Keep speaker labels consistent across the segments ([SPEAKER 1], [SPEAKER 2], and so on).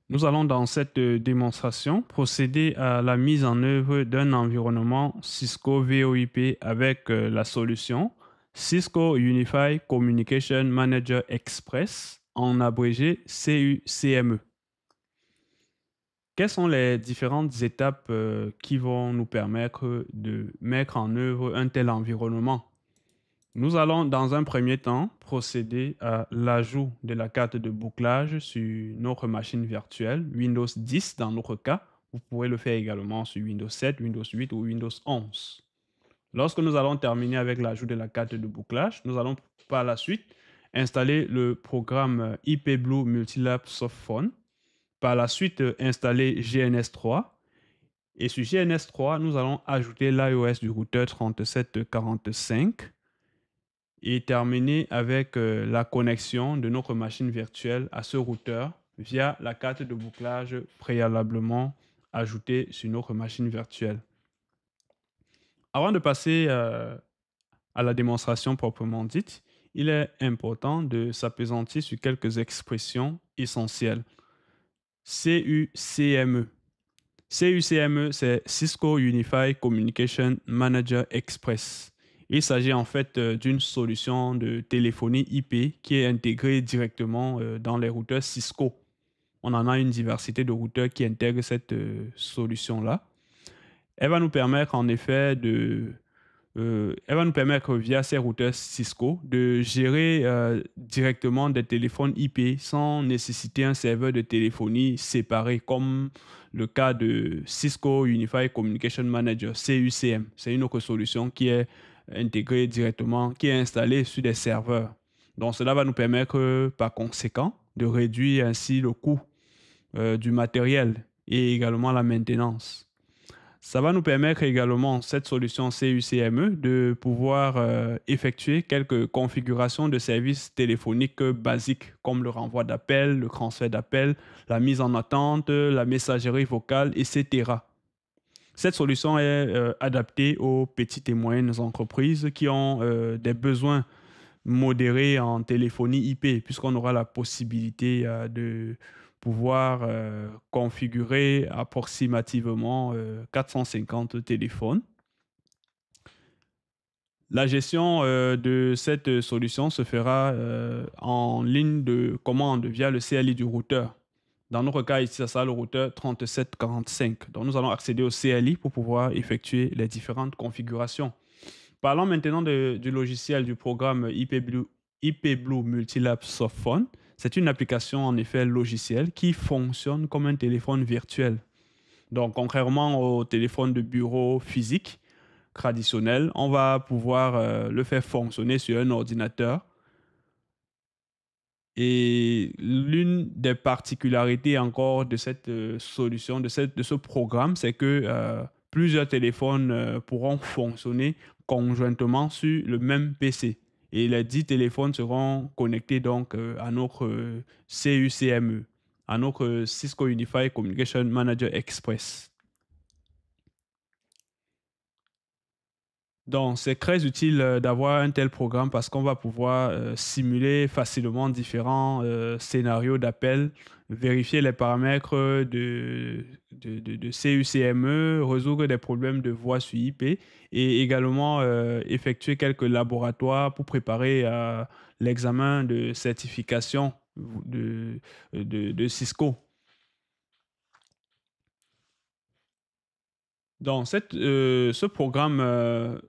[SPEAKER 1] Nous allons dans cette démonstration procéder à la mise en œuvre d'un environnement Cisco VoIP avec la solution Cisco Unified Communication Manager Express, en abrégé CUCME. Quelles sont les différentes étapes qui vont nous permettre de mettre en œuvre un tel environnement? Nous allons dans un premier temps procéder à l'ajout de la carte de bouclage sur notre machine virtuelle, Windows 10 dans notre cas. Vous pourrez le faire également sur Windows 7, Windows 8 ou Windows 11. Lorsque nous allons terminer avec l'ajout de la carte de bouclage, nous allons par la suite installer le programme IP Blue Multilab Softphone. Par la suite, installer GNS3. Et sur GNS3, nous allons ajouter l'iOS du routeur 3745 et terminer avec la connexion de notre machine virtuelle à ce routeur via la carte de bouclage préalablement ajoutée sur notre machine virtuelle. Avant de passer à la démonstration proprement dite, il est important de s'appesantir sur quelques expressions essentielles. CUCME. CUCME, c'est Cisco Unified Communication Manager Express. Il s'agit en fait d'une solution de téléphonie IP qui est intégrée directement dans les routeurs Cisco. On en a une diversité de routeurs qui intègrent cette solution-là. Elle va nous permettre en effet elle va nous permettre via ces routeurs Cisco de gérer directement des téléphones IP sans nécessiter un serveur de téléphonie séparé comme le cas de Cisco Unified Communication Manager, CUCM. C'est une autre solution qui est intégrée directement, qui est installée sur des serveurs. Donc cela va nous permettre par conséquent de réduire ainsi le coût du matériel et également la maintenance. Ça va nous permettre également, cette solution CUCME, de pouvoir effectuer quelques configurations de services téléphoniques basiques, comme le renvoi d'appels, le transfert d'appels, la mise en attente, la messagerie vocale, etc. Cette solution est adaptée aux petites et moyennes entreprises qui ont des besoins modéré en téléphonie IP, puisqu'on aura la possibilité de pouvoir configurer approximativement 450 téléphones. La gestion de cette solution se fera en ligne de commande via le CLI du routeur. Dans notre cas, ici, ça sera le routeur 3745. Donc, nous allons accéder au CLI pour pouvoir effectuer les différentes configurations. Parlons maintenant du logiciel du programme IP Blue Multilab Softphone. C'est une application en effet logicielle qui fonctionne comme un téléphone virtuel. Donc, contrairement au téléphone de bureau physique traditionnel, on va pouvoir le faire fonctionner sur un ordinateur. Et l'une des particularités encore de cette solution, de ce programme, c'est que plusieurs téléphones pourront fonctionner conjointement sur le même PC. Et les 10 téléphones seront connectés donc à notre CUCME, à notre Cisco Unified Communication Manager Express. Donc, c'est très utile d'avoir un tel programme parce qu'on va pouvoir simuler facilement différents scénarios d'appel, vérifier les paramètres de CUCME, résoudre des problèmes de voix sur IP et également effectuer quelques laboratoires pour préparer l'examen de certification de Cisco. Donc, ce programme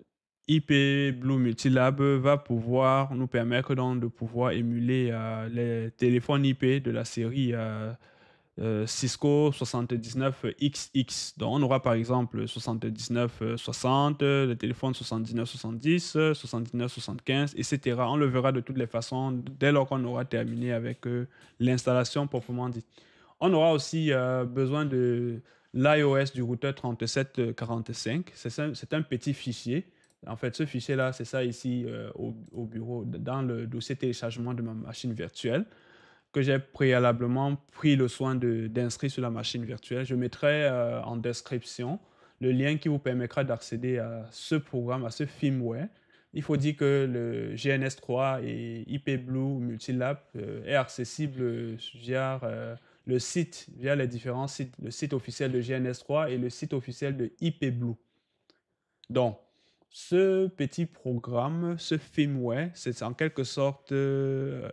[SPEAKER 1] IP Blue Multilab va pouvoir nous permettre donc de pouvoir émuler les téléphones IP de la série Cisco 79XX. Donc, on aura par exemple 7960, le téléphone 7970, 7975, etc. On le verra de toutes les façons dès lors qu'on aura terminé avec l'installation proprement dite. On aura aussi besoin de l'iOS du routeur 3745. C'est un petit fichier. En fait, ce fichier-là, c'est ça ici au bureau, dans le dossier téléchargement de ma machine virtuelle, que j'ai préalablement pris le soin d'inscrire sur la machine virtuelle. Je mettrai en description le lien qui vous permettra d'accéder à ce programme, à ce firmware. Il faut dire que le GNS3 et IP Blue Multilab est accessible via le site, via les différents sites, le site officiel de GNS3 et le site officiel de IP Blue. Donc, ce petit programme, ce firmware, c'est en quelque sorte une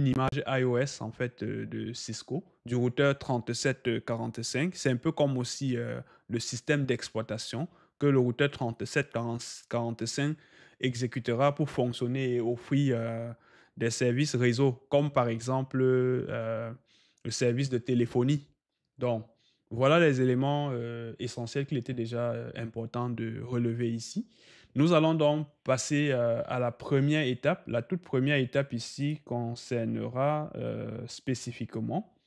[SPEAKER 1] image iOS en fait de Cisco, du routeur 3745. C'est un peu comme aussi le système d'exploitation que le routeur 3745 exécutera pour fonctionner et offrir des services réseau, comme par exemple le service de téléphonie. Donc, voilà les éléments essentiels qu'il était déjà important de relever ici. Nous allons donc passer à la première étape. La toute première étape ici concernera spécifiquement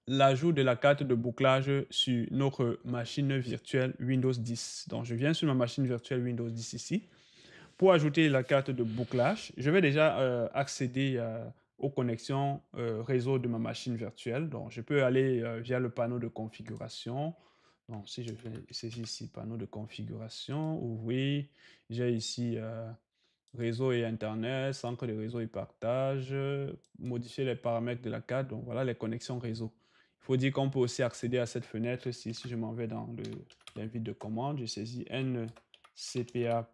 [SPEAKER 1] l'ajout de la carte de bouclage sur notre machine virtuelle Windows 10. Donc, je viens sur ma machine virtuelle Windows 10 ici. Pour ajouter la carte de bouclage, je vais déjà accéder aux connexions réseau de ma machine virtuelle. Donc, je peux aller via le panneau de configuration. Donc, si je fais saisir ici panneau de configuration, ouvrir, j'ai ici réseau et Internet, centre de réseau et partage, modifier les paramètres de la carte. Donc, voilà les connexions réseau. Il faut dire qu'on peut aussi accéder à cette fenêtre si je m'en vais dans l'invite de commande, je saisis ncpa.cpl.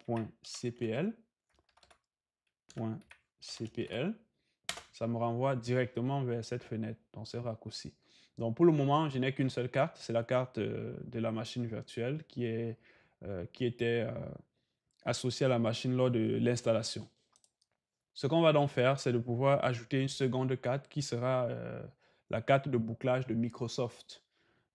[SPEAKER 1] Ça me renvoie directement vers cette fenêtre, dans ce raccourci. Donc pour le moment, je n'ai qu'une seule carte, c'est la carte de la machine virtuelle qui était associée à la machine lors de l'installation. Ce qu'on va donc faire, c'est de pouvoir ajouter une seconde carte qui sera la carte de bouclage de Microsoft.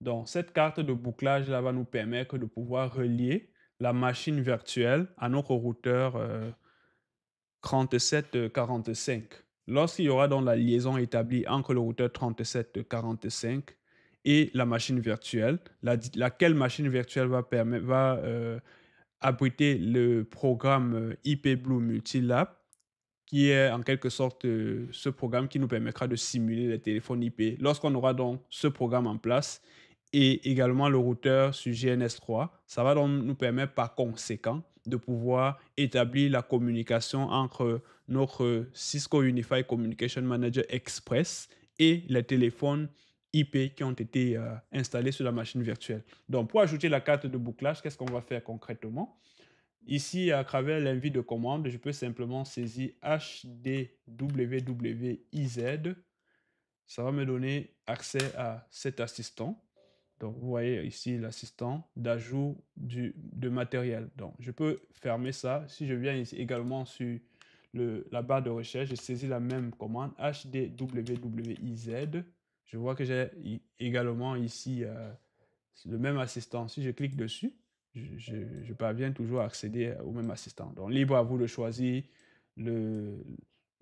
[SPEAKER 1] Donc cette carte de bouclage là va nous permettre de pouvoir relier la machine virtuelle à notre routeur 3745. Lorsqu'il y aura donc la liaison établie entre le routeur 3745 et la machine virtuelle, laquelle machine virtuelle va abriter le programme IP Blue Multilab, qui est en quelque sorte ce programme qui nous permettra de simuler les téléphones IP. Lorsqu'on aura donc ce programme en place et également le routeur sur GNS3, ça va donc nous permettre par conséquent de pouvoir établir la communication entre notre Cisco Unified Communication Manager Express et les téléphones IP qui ont été installés sur la machine virtuelle. Donc, pour ajouter la carte de bouclage, qu'est-ce qu'on va faire concrètement? Ici, à travers l'invite de commande, je peux simplement saisir HDWWIZ. Ça va me donner accès à cet assistant. Donc, vous voyez ici l'assistant d'ajout de matériel. Donc, je peux fermer ça. Si je viens ici également sur la barre de recherche, je saisis la même commande HDWWIZ. Je vois que j'ai également ici le même assistant. Si je clique dessus, je parviens toujours à accéder au même assistant. Donc, libre à vous de choisir le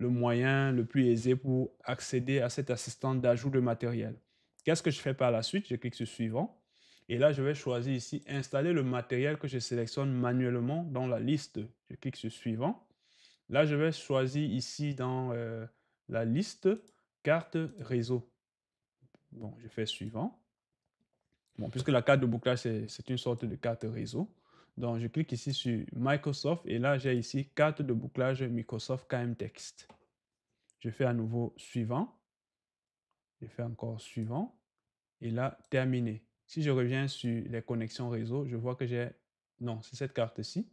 [SPEAKER 1] moyen le plus aisé pour accéder à cet assistant d'ajout de matériel. Qu'est-ce que je fais par la suite? Je clique sur suivant. Et là, je vais choisir ici installer le matériel que je sélectionne manuellement dans la liste. Je clique sur suivant. Là, je vais choisir ici dans la liste carte réseau. Bon, je fais suivant. Bon, puisque la carte de bouclage, c'est une sorte de carte réseau. Donc, je clique ici sur Microsoft et là, j'ai ici carte de bouclage Microsoft KM Text. Je fais à nouveau suivant. Je fais encore suivant. Et là, terminé. Si je reviens sur les connexions réseau, je vois que j'ai... Non, c'est cette carte-ci.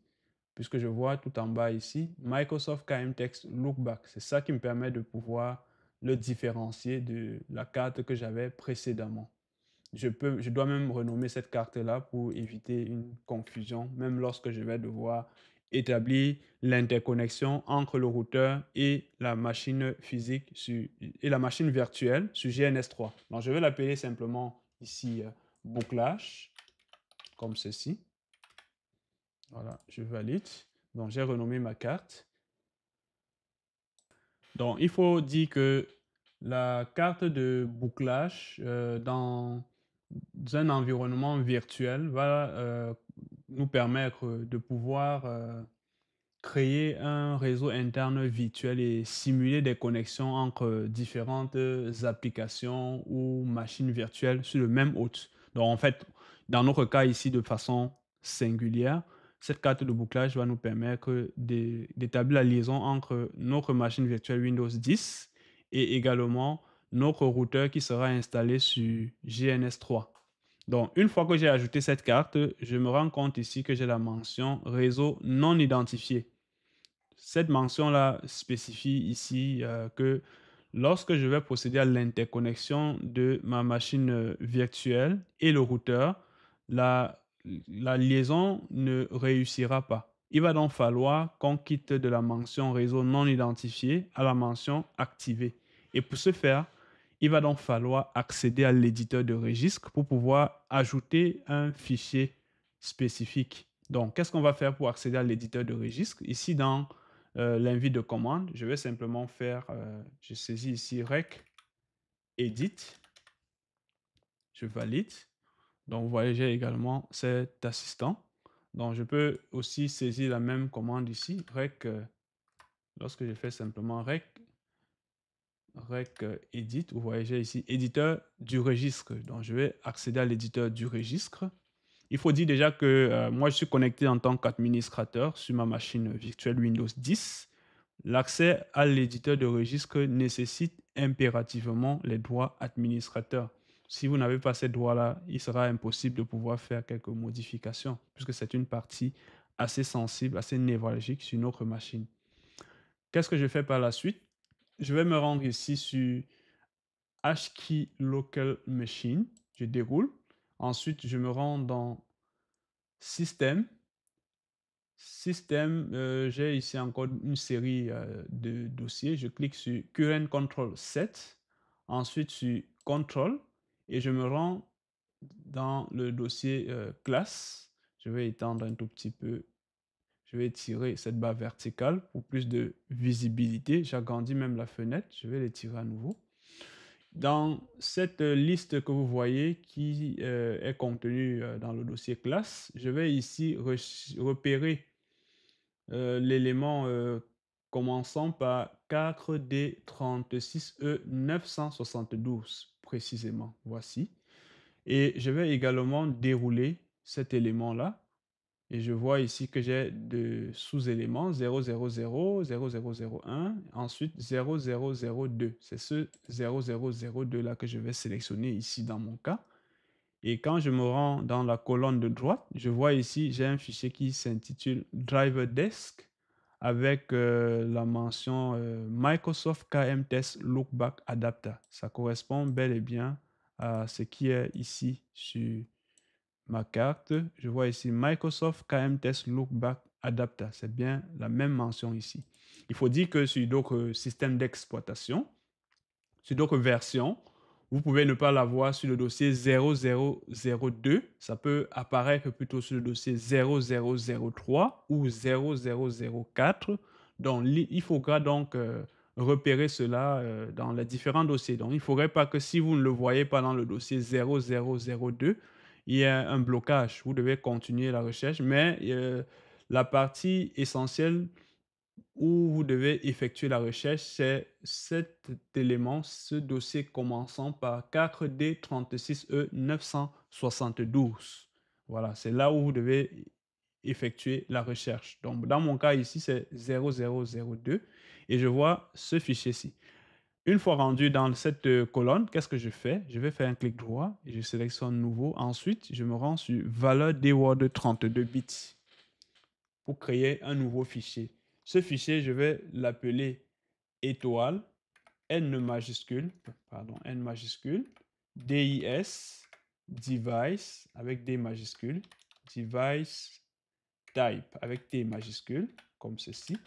[SPEAKER 1] Puisque je vois tout en bas ici, Microsoft KM Text Lookback. C'est ça qui me permet de pouvoir le différencier de la carte que j'avais précédemment. Je dois même renommer cette carte-là pour éviter une confusion, même lorsque je vais devoir établir l'interconnexion entre le routeur et la machine physique et la machine virtuelle sur GNS3. Donc, je vais l'appeler simplement ici bouclage, comme ceci. Voilà, je valide. Donc, j'ai renommé ma carte. Donc, il faut dire que la carte de bouclage dans un environnement virtuel va nous permettre de pouvoir créer un réseau interne virtuel et simuler des connexions entre différentes applications ou machines virtuelles sur le même hôte. Donc en fait, dans notre cas ici, de façon singulière, cette carte de bouclage va nous permettre d'établir la liaison entre notre machine virtuelle Windows 10 et également notre routeur qui sera installé sur GNS3. Donc, une fois que j'ai ajouté cette carte, je me rends compte ici que j'ai la mention réseau non identifié. Cette mention-là spécifie ici que lorsque je vais procéder à l'interconnexion de ma machine virtuelle et le routeur, la liaison ne réussira pas. Il va donc falloir qu'on quitte de la mention réseau non identifié à la mention activé. Et pour ce faire, il va donc falloir accéder à l'éditeur de registre pour pouvoir ajouter un fichier spécifique. Donc, qu'est-ce qu'on va faire pour accéder à l'éditeur de registre? Ici, dans l'invite de commande, je vais simplement faire, je saisis ici rec edit, je valide. Donc, vous voyez, j'ai également cet assistant. Donc, je peux aussi saisir la même commande ici, rec, lorsque je fais simplement rec edit, vous voyez, j'ai ici éditeur du registre. Donc, je vais accéder à l'éditeur du registre. Il faut dire déjà que moi, je suis connecté en tant qu'administrateur sur ma machine virtuelle Windows 10. L'accès à l'éditeur de registre nécessite impérativement les droits administrateurs. Si vous n'avez pas ces droits-là, il sera impossible de pouvoir faire quelques modifications, puisque c'est une partie assez sensible, assez névralgique sur notre machine. Qu'est-ce que je fais par la suite? Je vais me rendre ici sur HKey Local Machine. Je déroule. Ensuite, je me rends dans Système. Système, j'ai ici encore une série de dossiers. Je clique sur Current Control Set, ensuite sur Control, et je me rends dans le dossier classe. Je vais étendre un tout petit peu. Je vais tirer cette barre verticale pour plus de visibilité. J'agrandis même la fenêtre. Je vais l'étirer à nouveau. Dans cette liste que vous voyez qui est contenue dans le dossier classe, je vais ici repérer l'élément commençant par 4D36E972 précisément. Voici. Et je vais également dérouler cet élément-là. Et je vois ici que j'ai de sous-éléments 000, 0001, ensuite 0002. C'est ce 0002 là que je vais sélectionner ici dans mon cas. Et quand je me rends dans la colonne de droite, je vois ici, j'ai un fichier qui s'intitule Driver Desk avec la mention Microsoft KM Test Lookback Adapter. Ça correspond bel et bien à ce qui est ici sur ma carte. Je vois ici Microsoft KM Test Lookback Adapter. C'est bien la même mention ici. Il faut dire que sur d'autres systèmes d'exploitation, sur d'autres versions, vous pouvez ne pas l'avoir sur le dossier 0002. Ça peut apparaître plutôt sur le dossier 0003 ou 0004. Donc, il faudra donc repérer cela dans les différents dossiers. Donc, il ne faudrait pas que si vous ne le voyez pas dans le dossier 0002, il y ait un blocage. Vous devez continuer la recherche, mais la partie essentielle où vous devez effectuer la recherche, c'est cet élément, ce dossier commençant par 4D36E972. Voilà, c'est là où vous devez effectuer la recherche. Donc, dans mon cas ici, c'est 0002 et je vois ce fichier-ci. Une fois rendu dans cette colonne, qu'est-ce que je fais? Je vais faire un clic droit et je sélectionne nouveau. Ensuite, je me rends sur valeur DWORD 32 bits pour créer un nouveau fichier. Ce fichier, je vais l'appeler étoile, N majuscule, DIS, device avec D majuscule, device type avec T majuscule, comme ceci.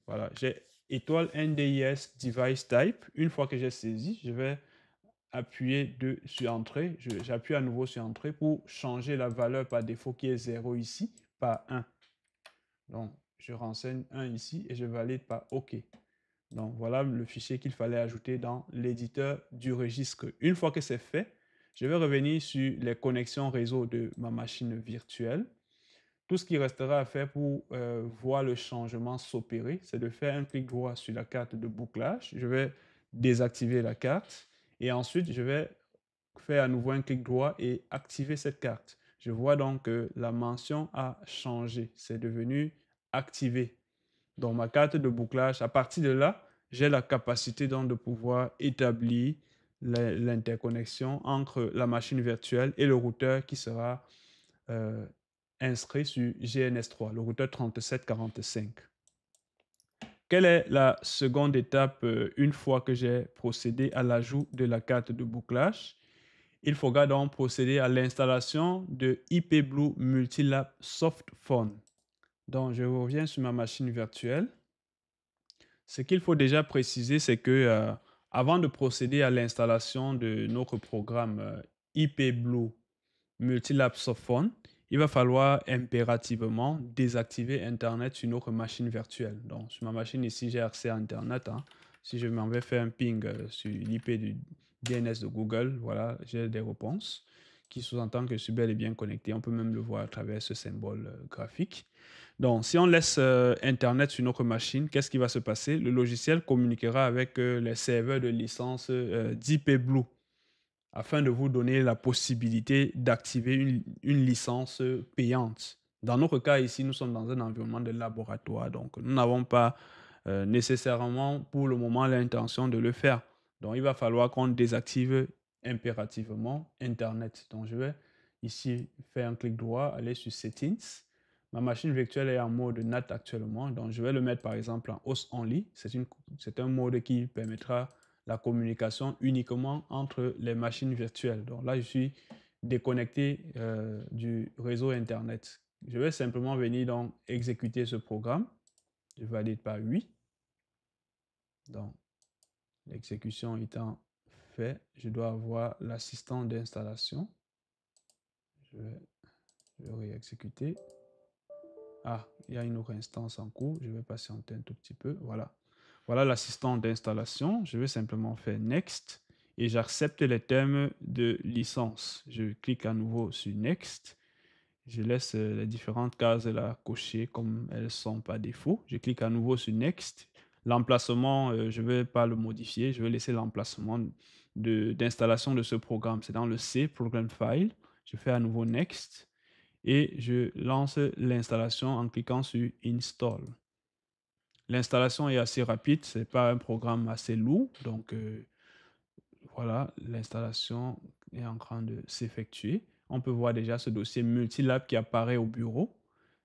[SPEAKER 1] Voilà, j'ai étoile NDIS device type. Une fois que j'ai saisi, je vais appuyer sur entrée. J'appuie à nouveau sur entrée pour changer la valeur par défaut qui est 0 ici par 1. Donc, je renseigne 1 ici et je valide par OK. Donc, voilà le fichier qu'il fallait ajouter dans l'éditeur du registre. Une fois que c'est fait, je vais revenir sur les connexions réseau de ma machine virtuelle. Tout ce qui restera à faire pour voir le changement s'opérer, c'est de faire un clic droit sur la carte de bouclage. Je vais désactiver la carte et ensuite, je vais faire à nouveau un clic droit et activer cette carte. Je vois donc que la mention a changé. C'est devenu activé. Donc, ma carte de bouclage, à partir de là, j'ai la capacité donc de pouvoir établir l'interconnexion entre la machine virtuelle et le routeur qui sera inscrit sur GNS3, le routeur 3745. Quelle est la seconde étape une fois que j'ai procédé à l'ajout de la carte de bouclage? Il faudra donc procéder à l'installation de IP Blue Multilab Soft Phone. Donc, je reviens sur ma machine virtuelle. Ce qu'il faut déjà préciser, c'est que avant de procéder à l'installation de notre programme IP Blue Multilab Soft Phone, il va falloir impérativement désactiver Internet sur notre machine virtuelle. Donc, sur ma machine ici, j'ai accès à Internet. Hein. Si je m'en vais faire un ping sur l'IP du DNS de Google, voilà, j'ai des réponses qui sous-entend que je suis bel et bien connecté. On peut même le voir à travers ce symbole graphique. Donc, si on laisse Internet sur notre machine, qu'est-ce qui va se passer? Le logiciel communiquera avec les serveurs de licence d'IP Blue afin de vous donner la possibilité d'activer une licence payante. Dans notre cas ici, nous sommes dans un environnement de laboratoire, donc nous n'avons pas nécessairement pour le moment l'intention de le faire. Donc il va falloir qu'on désactive impérativement Internet. Donc je vais ici faire un clic droit, aller sur Settings. Ma machine virtuelle est en mode NAT actuellement, donc je vais le mettre par exemple en host only. C'est un mode qui permettra la communication uniquement entre les machines virtuelles. Donc là, je suis déconnecté du réseau Internet. Je vais simplement venir donc exécuter ce programme. Je valide par oui. Donc, l'exécution étant faite, je dois avoir l'assistant d'installation. Je vais réexécuter. Ah, il y a une autre instance en cours. Je vais patienter un tout petit peu. Voilà. Voilà l'assistant d'installation. Je vais simplement faire Next et j'accepte les termes de licence. Je clique à nouveau sur Next. Je laisse les différentes cases là cochées comme elles sont par défaut. Je clique à nouveau sur Next. L'emplacement, je ne vais pas le modifier. Je vais laisser l'emplacement d'installation de ce programme. C'est dans le C, Program File. Je fais à nouveau Next et je lance l'installation en cliquant sur Install. L'installation est assez rapide, ce n'est pas un programme assez lourd, donc voilà, l'installation est en train de s'effectuer. On peut voir déjà ce dossier Multilab qui apparaît au bureau.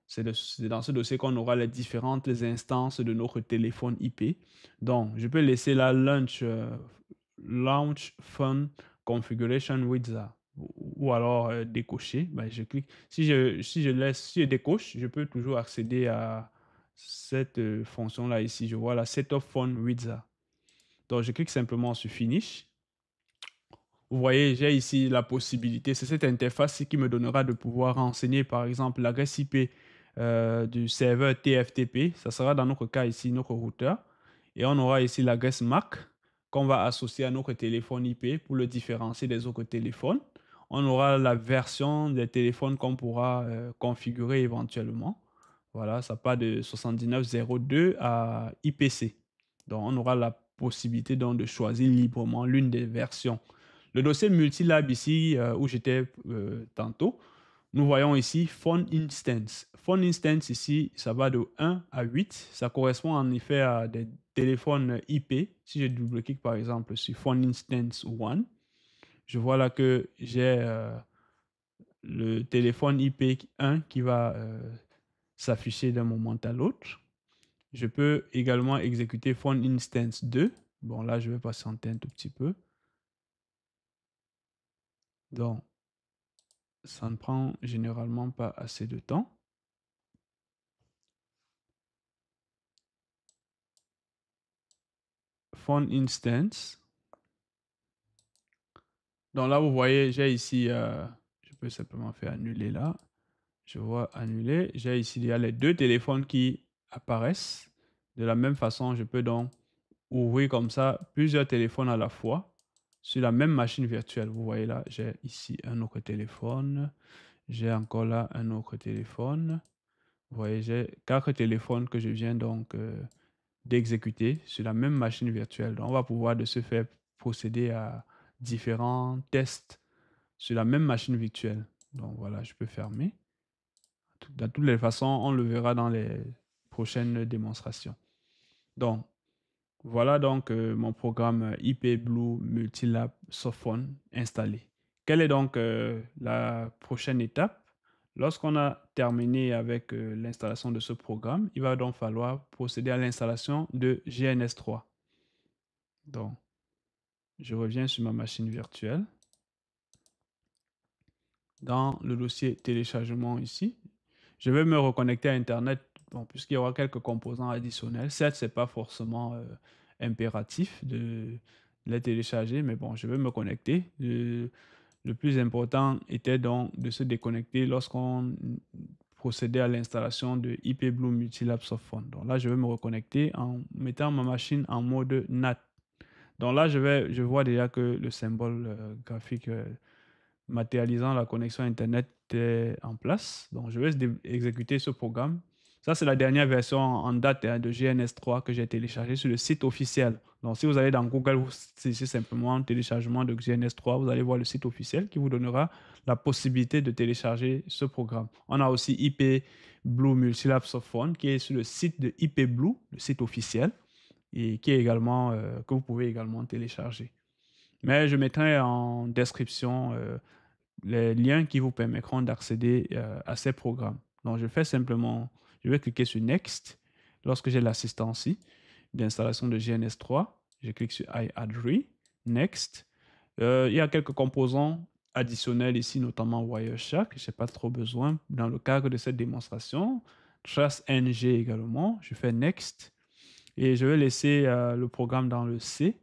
[SPEAKER 1] C'est dans ce dossier qu'on aura les différentes instances de notre téléphone IP. Donc, je peux laisser la Launch Phone Configuration Wizard ou alors décocher. Ben, je clique. Si je décoche, je peux toujours accéder à cette fonction-là ici. Je vois la Setup Phone Wizard. Donc, je clique simplement sur Finish. Vous voyez, j'ai ici la possibilité, c'est cette interface qui me donnera de pouvoir renseigner par exemple l'adresse IP du serveur TFTP. Ça sera dans notre cas ici notre routeur. Et on aura ici l'adresse MAC qu'on va associer à notre téléphone IP pour le différencier des autres téléphones. On aura la version des téléphones qu'on pourra configurer éventuellement. Voilà, ça part de 7902 à IPC. Donc, on aura la possibilité donc de choisir librement l'une des versions. Le dossier Multilab ici, où j'étais tantôt, nous voyons ici Phone Instance. Phone Instance ici, ça va de 1 à 8. Ça correspond en effet à des téléphones IP. Si je double-clique par exemple sur Phone Instance 1, je vois là que j'ai le téléphone IP 1 qui va s'afficher d'un moment à l'autre. Je peux également exécuter Phone Instance 2. Bon, là, je vais patienter un tout petit peu. Donc, ça ne prend généralement pas assez de temps. Phone Instance. Donc là, vous voyez, j'ai ici, je peux simplement faire annuler là. Je vois annuler. J'ai ici, il y a les deux téléphones qui apparaissent. De la même façon, je peux donc ouvrir comme ça plusieurs téléphones à la fois sur la même machine virtuelle. Vous voyez là, j'ai ici un autre téléphone. J'ai encore là un autre téléphone. Vous voyez, j'ai 4 téléphones que je viens donc d'exécuter sur la même machine virtuelle. Donc, on va pouvoir de ce fait procéder à différents tests sur la même machine virtuelle. Donc voilà, je peux fermer. De toutes les façons, on le verra dans les prochaines démonstrations. Donc, Voilà donc mon programme IP Blue Multilab Softphone installé. Quelle est donc la prochaine étape? Lorsqu'on a terminé avec l'installation de ce programme, il va donc falloir procéder à l'installation de GNS3. Donc, je reviens sur ma machine virtuelle. Dans le dossier téléchargement ici, je vais me reconnecter à Internet, bon, puisqu'il y aura quelques composants additionnels. Certes, ce n'est pas forcément impératif de les télécharger, mais bon, je vais me connecter. Le plus important était donc de se déconnecter lorsqu'on procédait à l'installation de IP Blue Multilab Softphone. Donc là, je vais me reconnecter en mettant ma machine en mode NAT. Donc là, je vois déjà que le symbole graphique matérialisant la connexion Internet est en place. Donc, je vais exécuter ce programme. Ça, c'est la dernière version en date de GNS3 que j'ai téléchargée sur le site officiel. Donc, si vous allez dans Google, vous saisissez simplement téléchargement de GNS3, vous allez voir le site officiel qui vous donnera la possibilité de télécharger ce programme. On a aussi IP Blue Multilab Softphone qui est sur le site de IP Blue, le site officiel, et qui est également, que vous pouvez également télécharger. Mais je mettrai en description les liens qui vous permettront d'accéder à ces programmes. Donc, je vais cliquer sur Next. Lorsque j'ai l'assistance d'installation de GNS3, je clique sur I agree, Next. Il y a quelques composants additionnels ici, notamment Wireshark. Je n'ai pas trop besoin dans le cadre de cette démonstration. Trace NG également. Je fais Next. Et je vais laisser le programme dans le C.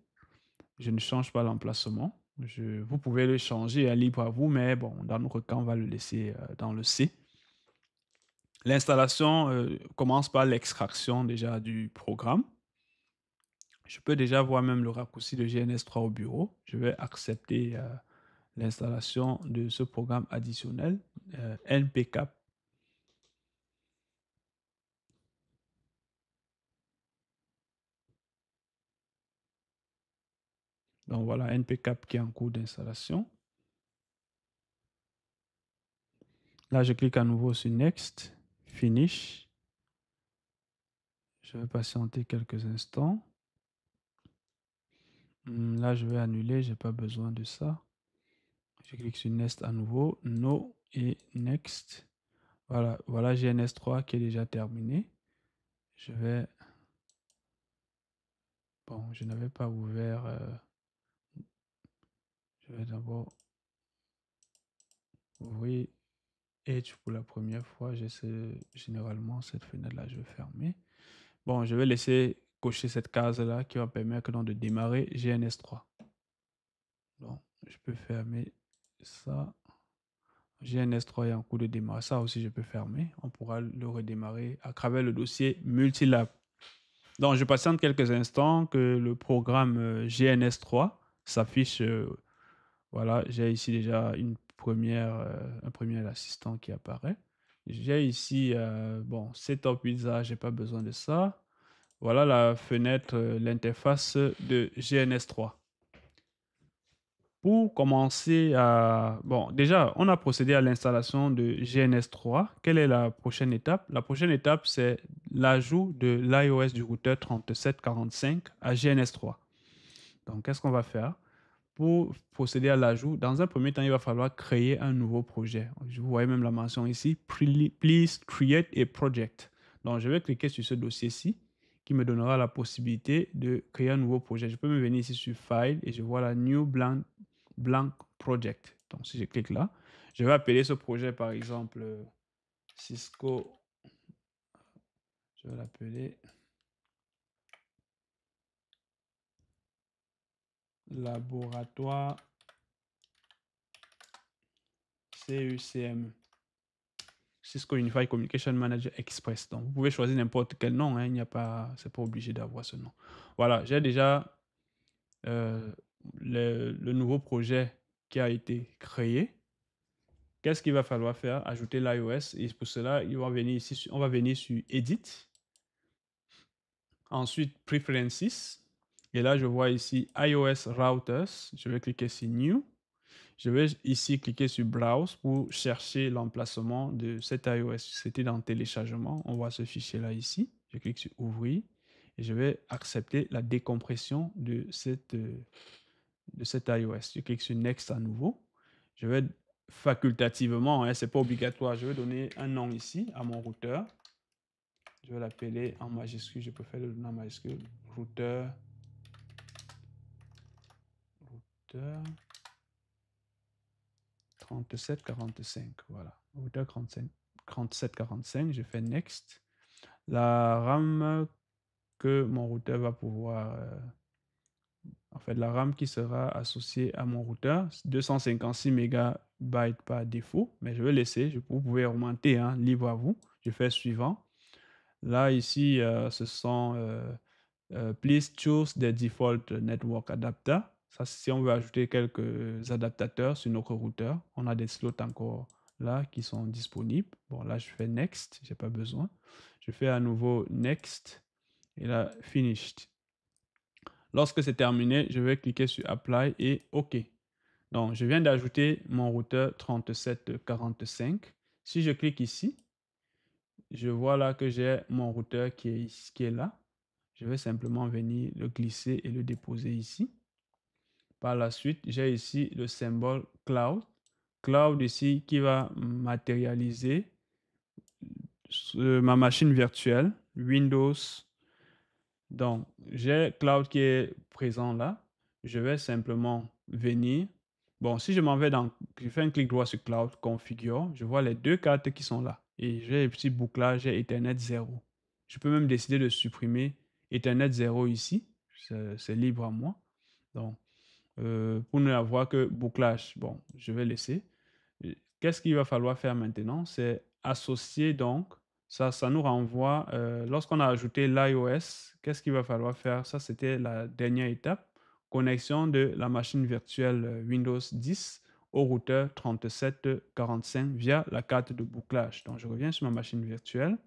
[SPEAKER 1] Je ne change pas l'emplacement. Vous pouvez le changer à libre à vous, mais bon, dans notre cas, on va le laisser dans le C. L'installation commence par l'extraction déjà du programme. Je peux déjà voir même le raccourci de GNS3 au bureau. Je vais accepter l'installation de ce programme additionnel, NPCap. Donc voilà, NPCap qui est en cours d'installation. Là, je clique à nouveau sur Next, Finish. Je vais patienter quelques instants. Là, je vais annuler, je n'ai pas besoin de ça. Je clique sur Next à nouveau, No et Next. Voilà, voilà GNS3 qui est déjà terminé. Je vais... Bon, je n'avais pas ouvert... je vais d'abord ouvrir Edge pour la première fois. Généralement, cette fenêtre-là, je vais fermer. Bon, je vais laisser cocher cette case-là qui va permettre donc de démarrer GNS3. Donc, je peux fermer ça. GNS3 est en cours de démarrage. Ça aussi, je peux fermer. On pourra le redémarrer à travers le dossier Multilab. Donc, je patiente quelques instants que le programme GNS3 s'affiche. Voilà, j'ai ici déjà un premier assistant qui apparaît. J'ai ici, bon, Setup Wizard, je n'ai pas besoin de ça. Voilà la fenêtre, l'interface de GNS3. Pour commencer à... Bon, déjà, on a procédé à l'installation de GNS3. Quelle est la prochaine étape? La prochaine étape, c'est l'ajout de l'iOS du routeur 3745 à GNS3. Donc, qu'est-ce qu'on va faire? Pour procéder à l'ajout, dans un premier temps, il va falloir créer un nouveau projet. Vous voyez même la mention ici, Please create a project. Donc, je vais cliquer sur ce dossier-ci qui me donnera la possibilité de créer un nouveau projet. Je peux me venir ici sur File et je vois la New Blank Project. Donc, si je clique là, je vais appeler ce projet par exemple Cisco. Je vais l'appeler Laboratoire CUCM. Cisco Unified Communication Manager Express. Donc, vous pouvez choisir n'importe quel nom. Hein, il n'y a pas, c'est pas obligé d'avoir ce nom. Voilà, j'ai déjà le nouveau projet qui a été créé. Qu'est-ce qu'il va falloir faire? Ajouter l'iOS. Et pour cela, on va venir sur Edit. Ensuite, Preferences. Et là, je vois ici iOS Routers. Je vais cliquer sur New. Je vais ici cliquer sur Browse pour chercher l'emplacement de cet iOS. C'était dans Téléchargement. On voit ce fichier-là ici. Je clique sur Ouvrir. et je vais accepter la décompression de cette iOS. Je clique sur Next à nouveau. Je vais facultativement, hein, c'est pas obligatoire, je vais donner un nom ici à mon routeur. Je vais l'appeler en majuscule, je préfère le donner en majuscule, routeur 3745, voilà, routeur 3745, je fais Next. La RAM que mon routeur va pouvoir, en fait, la RAM qui sera associée à mon routeur, 256 MB par défaut, mais je vais laisser, vous pouvez augmenter, hein, libre à vous. Je fais suivant. Là, ici, ce sont please choose the default network adapter. Ça, si on veut ajouter quelques adaptateurs sur notre routeur, on a des slots encore là qui sont disponibles. Bon, là, je fais Next, j'ai pas besoin. Je fais à nouveau Next et là, Finished. Lorsque c'est terminé, je vais cliquer sur Apply et OK. Donc, je viens d'ajouter mon routeur 3745. Si je clique ici, je vois là que j'ai mon routeur qui est là. Je vais simplement venir le glisser et le déposer ici. Par la suite, j'ai ici le symbole Cloud. Cloud ici qui va matérialiser ma machine virtuelle Windows. Donc, j'ai Cloud qui est présent là. Je vais simplement venir. Bon, si je m'en vais dans, je fais un clic droit sur Cloud, Configure, je vois les deux cartes qui sont là. Et j'ai un petit bouclage, j'ai Ethernet 0. Je peux même décider de supprimer Ethernet 0 ici. C'est libre à moi. Donc, pour ne avoir que bouclage, bon, je vais laisser. Qu'est-ce qu'il va falloir faire maintenant? C'est associer donc, ça nous renvoie, lorsqu'on a ajouté l'iOS, qu'est-ce qu'il va falloir faire? Ça, c'était la dernière étape. Connexion de la machine virtuelle Windows 10 au routeur 3745 via la carte de bouclage. Donc, je reviens sur ma machine virtuelle.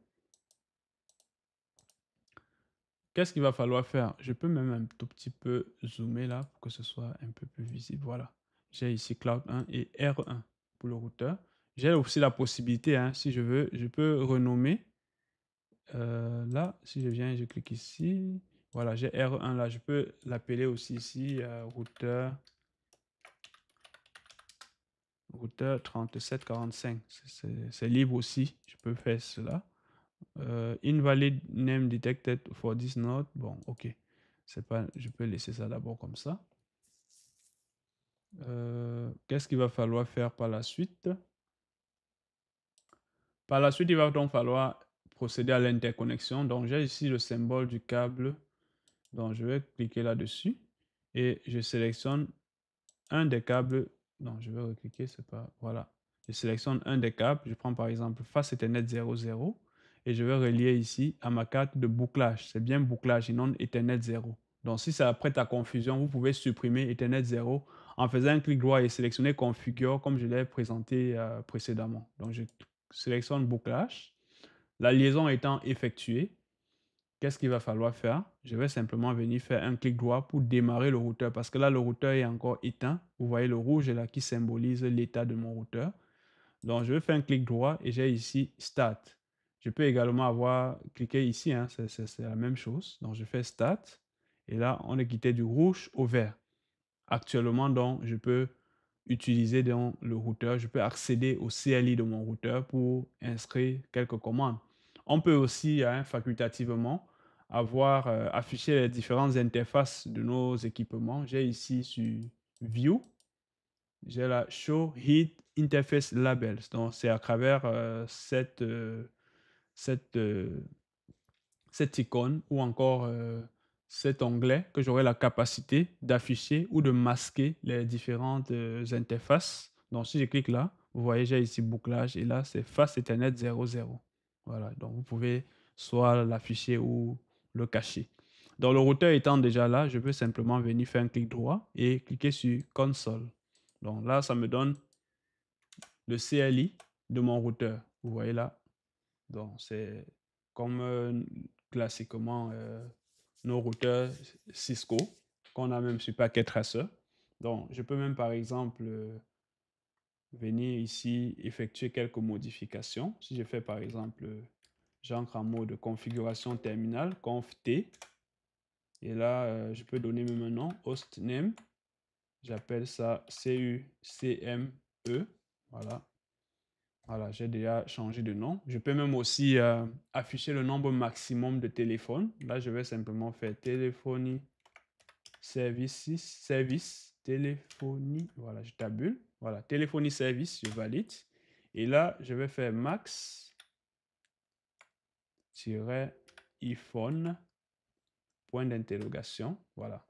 [SPEAKER 1] Qu'est-ce qu'il va falloir faire? Je peux même un tout petit peu zoomer là pour que ce soit un peu plus visible. Voilà. J'ai ici Cloud 1 et R1 pour le routeur. J'ai aussi la possibilité, hein, si je veux, je peux renommer. Là, si je viens, je clique ici. Voilà, j'ai R1 là. Je peux l'appeler aussi ici routeur 3745. C'est libre aussi. Je peux faire cela. Invalid name detected for this node. Bon, ok. C'est pas, je peux laisser ça d'abord comme ça. Qu'est-ce qu'il va falloir faire par la suite? Par la suite, il va donc falloir procéder à l'interconnexion. Donc, j'ai ici le symbole du câble. Donc, je vais cliquer là-dessus et je sélectionne un des câbles. Non, je vais recliquer, c'est pas. Voilà. Je sélectionne un des câbles. Je prends par exemple face Ethernet 00 et je vais relier ici à ma carte de bouclage. C'est bien bouclage et non Ethernet 0. Donc, si c'est après ta confusion, vous pouvez supprimer Ethernet 0 en faisant un clic droit et sélectionner Configure comme je l'ai présenté précédemment. Donc, je sélectionne bouclage. La liaison étant effectuée, qu'est-ce qu'il va falloir faire? Je vais simplement venir faire un clic droit pour démarrer le routeur parce que là, le routeur est encore éteint. Vous voyez le rouge là qui symbolise l'état de mon routeur. Donc, je vais faire un clic droit et j'ai ici Start. Je peux également avoir cliqué ici, hein, c'est la même chose. Donc, je fais Start et là, on est quitté du rouge au vert. Actuellement, donc, je peux utiliser donc, le routeur, je peux accéder au CLI de mon routeur pour inscrire quelques commandes. On peut aussi, hein, facultativement, avoir affiché les différentes interfaces de nos équipements. J'ai ici sur View, j'ai la Show Heat Interface Labels. Donc, c'est à travers cette, cette icône ou encore cet onglet que j'aurai la capacité d'afficher ou de masquer les différentes interfaces. Donc, si je clique là, vous voyez, j'ai ici bouclage et là, c'est face Ethernet 00. Voilà, donc vous pouvez soit l'afficher ou le cacher. Donc, le routeur étant déjà là, je peux simplement venir faire un clic droit et cliquer sur Console. Donc là, ça me donne le CLI de mon routeur. Vous voyez là. Donc, c'est comme classiquement nos routeurs Cisco qu'on a même sur Packet Tracer. Donc, je peux même par exemple venir ici effectuer quelques modifications. Si je fais par exemple, j'entre en mode configuration terminal, conf T. Et là, je peux donner même un nom, hostname. J'appelle ça CUCME. Voilà. Voilà, j'ai déjà changé de nom. Je peux même aussi afficher le nombre maximum de téléphones. Là, je vais simplement faire téléphonie service, téléphonie. Voilà, je tabule. Voilà, téléphonie service, je valide. Et là, je vais faire max-iphone, point d'interrogation. Voilà.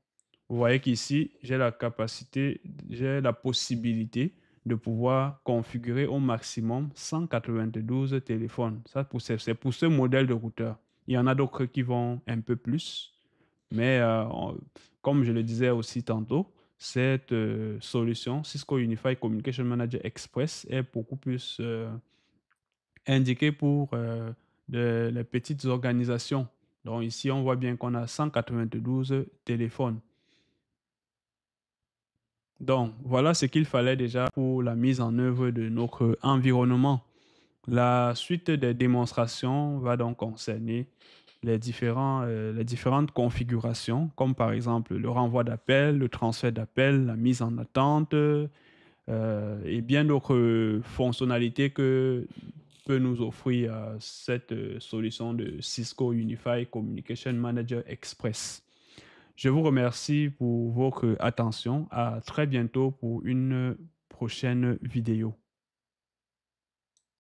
[SPEAKER 1] Vous voyez qu'ici, j'ai la capacité, j'ai la possibilité de pouvoir configurer au maximum 192 téléphones. Ça, c'est pour ce modèle de routeur. Il y en a d'autres qui vont un peu plus, mais comme je le disais aussi tantôt, cette solution Cisco Unified Communication Manager Express est beaucoup plus indiquée pour les petites organisations. Donc ici, on voit bien qu'on a 192 téléphones. Donc, voilà ce qu'il fallait déjà pour la mise en œuvre de notre environnement. La suite des démonstrations va donc concerner les différentes configurations, comme par exemple le renvoi d'appel, le transfert d'appel, la mise en attente et bien d'autres fonctionnalités que peut nous offrir cette solution de Cisco Unified Communication Manager Express. Je vous remercie pour votre attention. À très bientôt pour une prochaine vidéo.